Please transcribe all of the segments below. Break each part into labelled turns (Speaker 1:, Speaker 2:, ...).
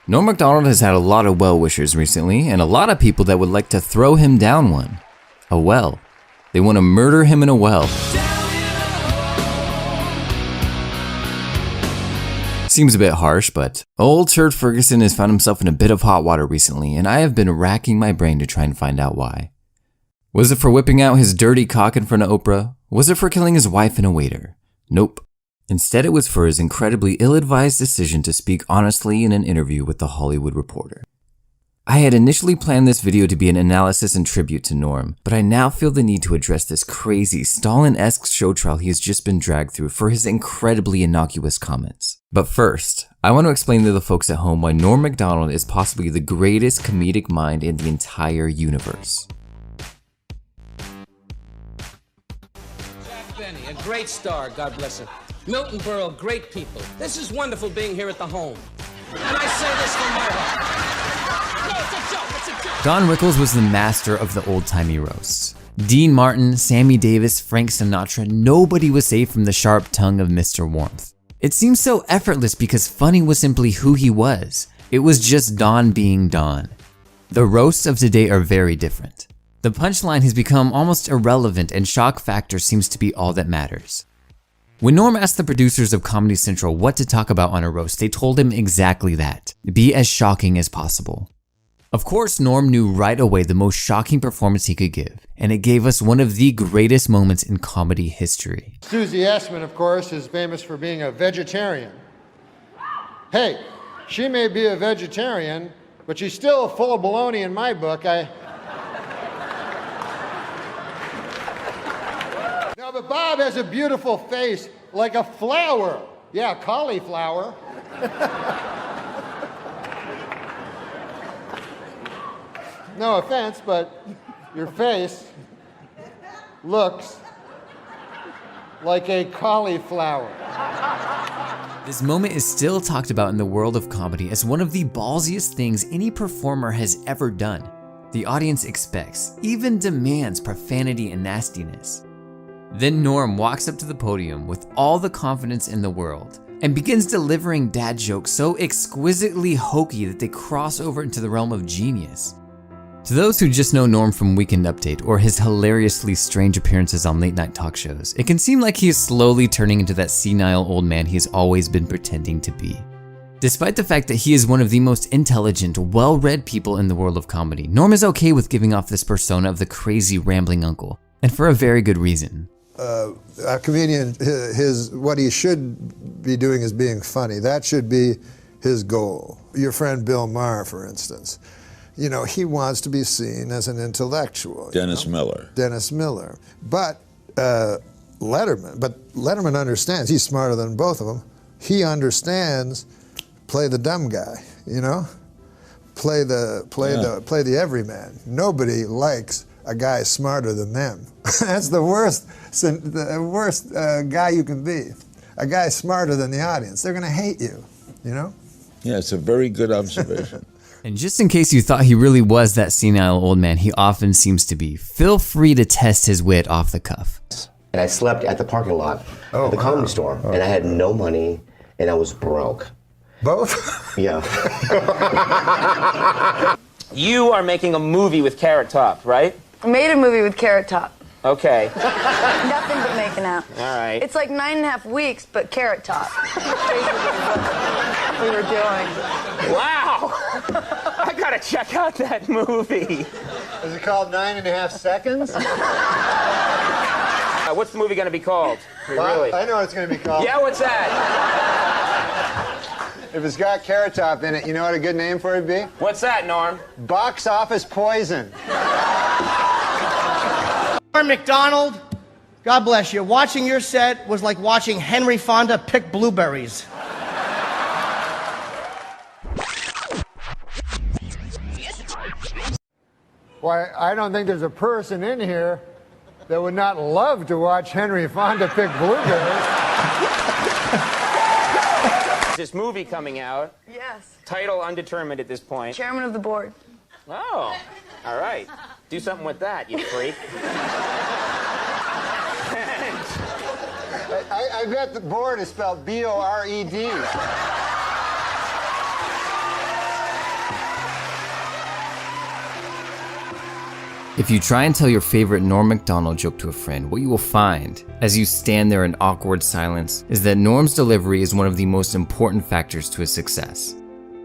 Speaker 1: Norm MacDonald has had a lot of well-wishers recently, and a lot of people that would like to throw him down one. A well. They want to murder him in a well. Seems a bit harsh, but old Turd Ferguson has found himself in a bit of hot water recently, and I have been racking my brain to try and find out why. Was it for whipping out his dirty cock in front of Oprah? Was it for killing his wife and a waiter? Nope. Instead, it was for his incredibly ill-advised decision to speak honestly in an interview with The Hollywood Reporter. I had initially planned this video to be an analysis and tribute to Norm, but I now feel the need to address this crazy, Stalin-esque show trial he has just been dragged through for his incredibly innocuous comments. But first, I want to explain to the folks at home why Norm MacDonald is possibly the greatest comedic mind in the entire universe.
Speaker 2: Jack Benny, a great star, God bless him. Milton Berle, great people. This is wonderful being here at the home. And I say this from my heart. No, it's a joke, it's a joke.
Speaker 1: Don Rickles was the master of the old-timey roasts. Dean Martin, Sammy Davis, Frank Sinatra, nobody was safe from the sharp tongue of Mr. Warmth. It seems so effortless because funny was simply who he was. It was just Don being Don. The roasts of today are very different. The punchline has become almost irrelevant and shock factor seems to be all that matters. When Norm asked the producers of Comedy Central what to talk about on a roast, they told him exactly that. Be as shocking as possible. Of course, Norm knew right away the most shocking performance he could give, and it gave us one of the greatest moments in comedy history.
Speaker 3: Susie Essman, of course, is famous for being a vegetarian. Hey, she may be a vegetarian, but she's still full of baloney in my book. No, but Bob has a beautiful face, like a flower. Yeah, cauliflower. No offense, but your face looks like a cauliflower.
Speaker 1: This moment is still talked about in the world of comedy as one of the ballsiest things any performer has ever done. The audience expects, even demands profanity and nastiness. Then Norm walks up to the podium with all the confidence in the world and begins delivering dad jokes so exquisitely hokey that they cross over into the realm of genius. To those who just know Norm from Weekend Update or his hilariously strange appearances on late night talk shows, it can seem like he is slowly turning into that senile old man he has always been pretending to be. Despite the fact that he is one of the most intelligent, well-read people in the world of comedy, Norm is okay with giving off this persona of the crazy rambling uncle, and for a very good reason.
Speaker 4: A comedian, what he should be doing is being funny. That should be his goal. Your friend Bill Maher, for instance, you know, he wants to be seen as an intellectual.
Speaker 5: Dennis Miller.
Speaker 4: Dennis Miller. But Letterman understands, he's smarter than both of them. He understands, play the dumb guy, you know? Play the everyman. Nobody likes a guy smarter than them. That's the worst guy you can be. A guy smarter than the audience. They're gonna hate you, you know?
Speaker 5: Yeah, it's a very good observation.
Speaker 1: And just in case you thought he really was that senile old man he often seems to be, feel free to test his wit off the cuff.
Speaker 6: And I slept at the parking lot at the comedy store, and I had no money, and I was broke.
Speaker 4: Both?
Speaker 6: Yeah.
Speaker 7: You are making a movie with Carrot Top, right?
Speaker 8: I made a movie with Carrot Top.
Speaker 7: Okay.
Speaker 8: Nothing but making out.
Speaker 7: All right.
Speaker 8: It's like 9.5 weeks, but Carrot Top. We were doing.
Speaker 7: Wow! I gotta check out that movie.
Speaker 3: Is it called 9.5 Seconds?
Speaker 7: What's the movie gonna be called? Really?
Speaker 3: I know what it's gonna be called.
Speaker 7: Yeah, what's that?
Speaker 3: If it's got Carrot Top in it, you know what a good name for it would be?
Speaker 7: What's that, Norm?
Speaker 3: Box Office Poison.
Speaker 9: Norm MacDonald, God bless you. Watching your set was like watching Henry Fonda pick blueberries.
Speaker 3: Why, I don't think there's a person in here that would not love to watch Henry Fonda pick blueberries.
Speaker 7: This movie coming out.
Speaker 8: Yes.
Speaker 7: Title undetermined at this point.
Speaker 8: Chairman of the board.
Speaker 7: Oh, all right. Do something with that, you freak.
Speaker 3: I bet the board is spelled B-O-R-E-D.
Speaker 1: If you try and tell your favorite Norm MacDonald joke to a friend, what you will find, as you stand there in awkward silence, is that Norm's delivery is one of the most important factors to his success.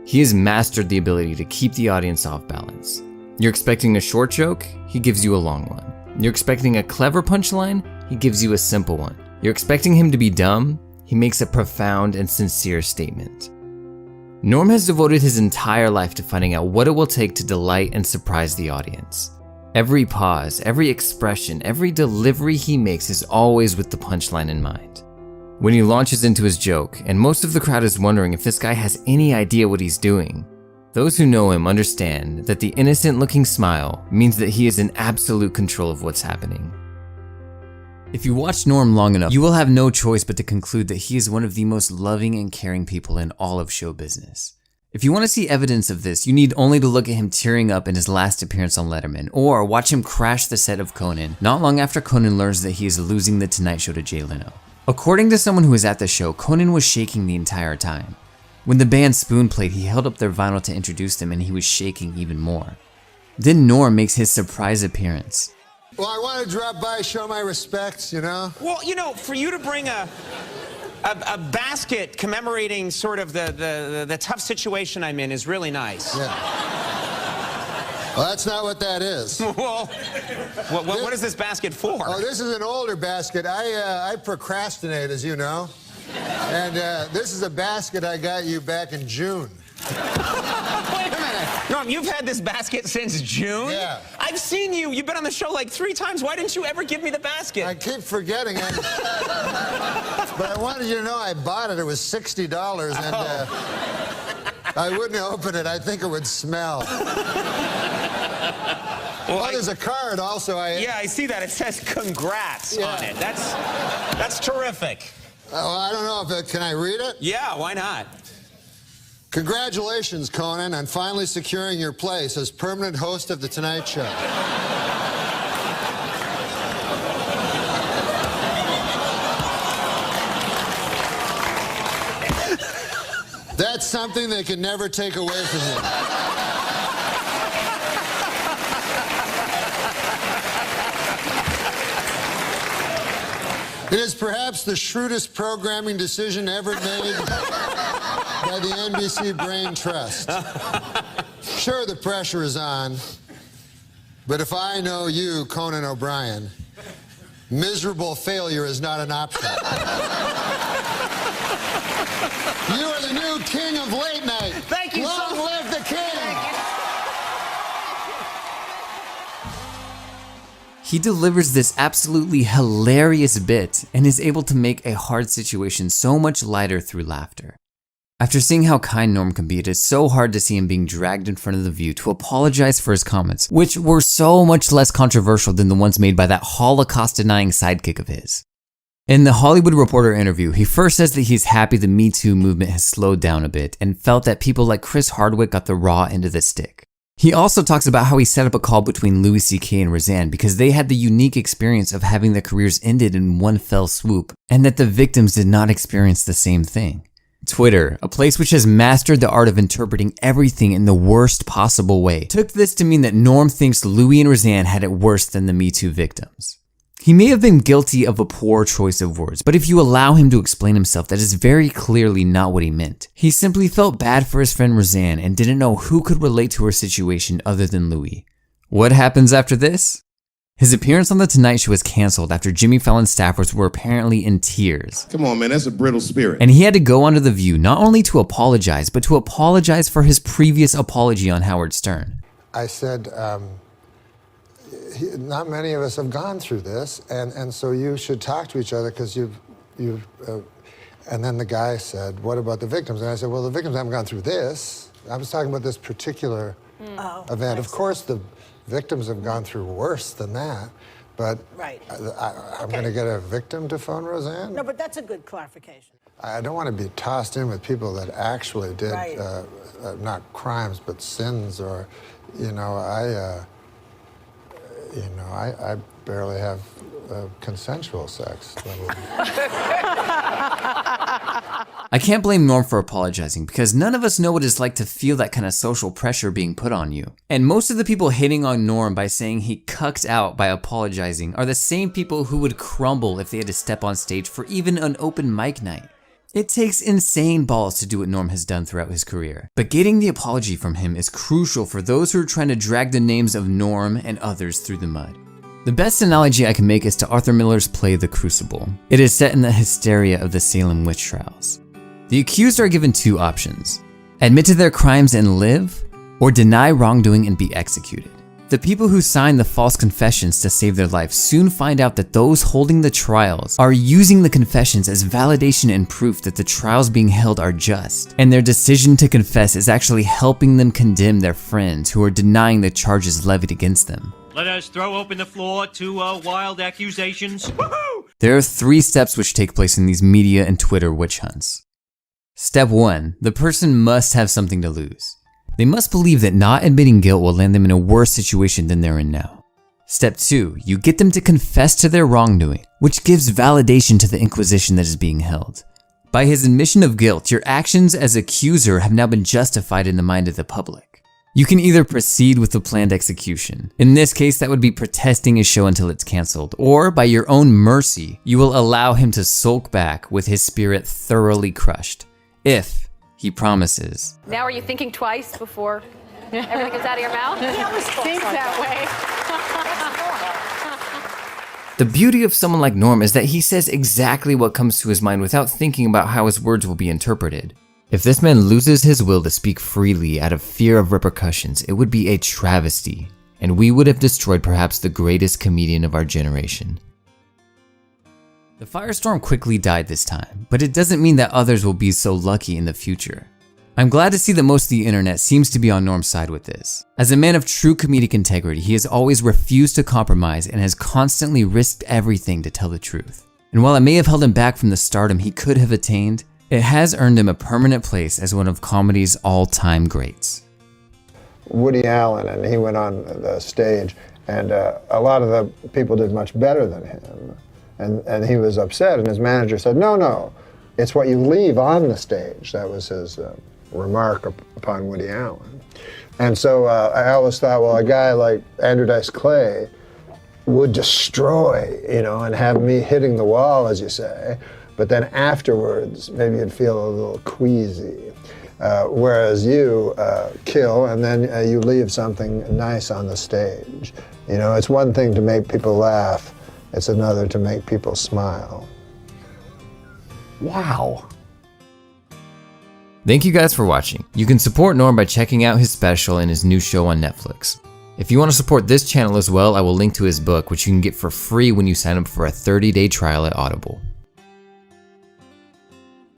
Speaker 1: He has mastered the ability to keep the audience off balance. You're expecting a short joke, he gives you a long one. You're expecting a clever punchline, he gives you a simple one. You're expecting him to be dumb, he makes a profound and sincere statement. Norm has devoted his entire life to finding out what it will take to delight and surprise the audience. Every pause, every expression, every delivery he makes is always with the punchline in mind. When he launches into his joke, and most of the crowd is wondering if this guy has any idea what he's doing, those who know him understand that the innocent-looking smile means that he is in absolute control of what's happening. If you watch Norm long enough, you will have no choice but to conclude that he is one of the most loving and caring people in all of show business. If you want to see evidence of this, you need only to look at him tearing up in his last appearance on Letterman, or watch him crash the set of Conan not long after Conan learns that he is losing The Tonight Show to Jay Leno. According to someone who was at the show, Conan was shaking the entire time. When the band Spoon played, he held up their vinyl to introduce them and he was shaking even more. Then Norm makes his surprise appearance.
Speaker 4: Well, I want to drop by, show my respects, you know?
Speaker 7: Well, you know, for you to bring a basket commemorating sort of the tough situation I'm in is really nice.
Speaker 4: Yeah. Well, that's not what that is.
Speaker 7: Well, what is this basket for?
Speaker 4: Oh, this is an older basket. I procrastinate, as you know. And this is a basket I got you back in June.
Speaker 7: Wait a minute. Norm, you've had this basket since June?
Speaker 4: Yeah.
Speaker 7: I've seen you. You've been on the show like 3 times. Why didn't you ever give me the basket?
Speaker 4: I keep forgetting it. But I wanted you to know I bought it. It was $60, and I wouldn't open it. I think it would smell. Well, there's a card also.
Speaker 7: Yeah, I see that. It says congrats on it. That's terrific.
Speaker 4: Oh, I don't know if can I read it?
Speaker 7: Yeah, why not?
Speaker 4: Congratulations, Conan, on finally securing your place as permanent host of The Tonight Show. That's something they can never take away from you. It is perhaps the shrewdest programming decision ever made by the NBC Brain Trust. Sure, the pressure is on, but if I know you, Conan O'Brien, miserable failure is not an option. You are the new king of late night.
Speaker 7: Thank you.
Speaker 4: Long live the king.
Speaker 1: He delivers this absolutely hilarious bit and is able to make a hard situation so much lighter through laughter. After seeing how kind Norm can be, it is so hard to see him being dragged in front of The View to apologize for his comments, which were so much less controversial than the ones made by that Holocaust-denying sidekick of his. In the Hollywood Reporter interview, he first says that he's happy the Me Too movement has slowed down a bit and felt that people like Chris Hardwick got the raw end of the stick. He also talks about how he set up a call between Louis C.K. and Roseanne because they had the unique experience of having their careers ended in one fell swoop, and that the victims did not experience the same thing. Twitter, a place which has mastered the art of interpreting everything in the worst possible way, took this to mean that Norm thinks Louis and Roseanne had it worse than the Me Too victims. He may have been guilty of a poor choice of words, but if you allow him to explain himself, that is very clearly not what he meant. He simply felt bad for his friend Roseanne and didn't know who could relate to her situation other than Louis. What happens after this? His appearance on The Tonight Show was canceled after Jimmy Fallon's staffers were apparently in tears.
Speaker 10: Come on, man, that's a brittle spirit.
Speaker 1: And he had to go onto The View not only to apologize, but to apologize for his previous apology on Howard Stern.
Speaker 4: I said, not many of us have gone through this, and so you should talk to each other because and then the guy said, what about the victims? And I said, well, the victims haven't gone through this. I was talking about this particular event. Of course, the victims have gone through worse than that, but I'm going to get a victim to phone Roseanne?
Speaker 11: No, but that's a good clarification.
Speaker 4: I don't want to be tossed in with people that actually did, not crimes, but sins, or, I barely have consensual sex.
Speaker 1: I can't blame Norm for apologizing because none of us know what it's like to feel that kind of social pressure being put on you. And most of the people hating on Norm by saying he cucked out by apologizing are the same people who would crumble if they had to step on stage for even an open mic night. It takes insane balls to do what Norm has done throughout his career, but getting the apology from him is crucial for those who are trying to drag the names of Norm and others through the mud. The best analogy I can make is to Arthur Miller's play The Crucible. It is set in the hysteria of the Salem witch trials. The accused are given two options: admit to their crimes and live, or deny wrongdoing and be executed. The people who sign the false confessions to save their life soon find out that those holding the trials are using the confessions as validation and proof that the trials being held are just, and their decision to confess is actually helping them condemn their friends who are denying the charges levied against them.
Speaker 10: Let us throw open the floor to wild accusations. Woohoo!
Speaker 1: There are 3 steps which take place in these media and Twitter witch hunts. Step 1. The person must have something to lose. They must believe that not admitting guilt will land them in a worse situation than they're in now. Step 2. You get them to confess to their wrongdoing, which gives validation to the inquisition that is being held. By his admission of guilt, your actions as accuser have now been justified in the mind of the public. You can either proceed with the planned execution. In this case, that would be protesting his show until it's canceled, or by your own mercy, you will allow him to sulk back with his spirit thoroughly crushed. If he promises.
Speaker 11: Now are you thinking twice before everything comes out of your mouth? I always think that way.
Speaker 1: The beauty of someone like Norm is that he says exactly what comes to his mind without thinking about how his words will be interpreted. If this man loses his will to speak freely out of fear of repercussions, it would be a travesty, and we would have destroyed perhaps the greatest comedian of our generation. The firestorm quickly died this time, but it doesn't mean that others will be so lucky in the future. I'm glad to see that most of the internet seems to be on Norm's side with this. As a man of true comedic integrity, he has always refused to compromise and has constantly risked everything to tell the truth. And while it may have held him back from the stardom he could have attained, it has earned him a permanent place as one of comedy's all-time greats.
Speaker 4: Woody Allen, and he went on the stage, and a lot of the people did much better than him. And he was upset, and his manager said, no, it's what you leave on the stage. That was his remark upon Woody Allen. And so I always thought, well, a guy like Andrew Dice Clay would destroy, and have me hitting the wall, as you say, but then afterwards, maybe you'd feel a little queasy. Whereas you kill, and then you leave something nice on the stage. It's one thing to make people laugh, it's another to make people smile.
Speaker 1: Wow. Thank you guys for watching. You can support Norm by checking out his special and his new show on Netflix. If you want to support this channel as well, I will link to his book, which you can get for free when you sign up for a 30-day trial at Audible.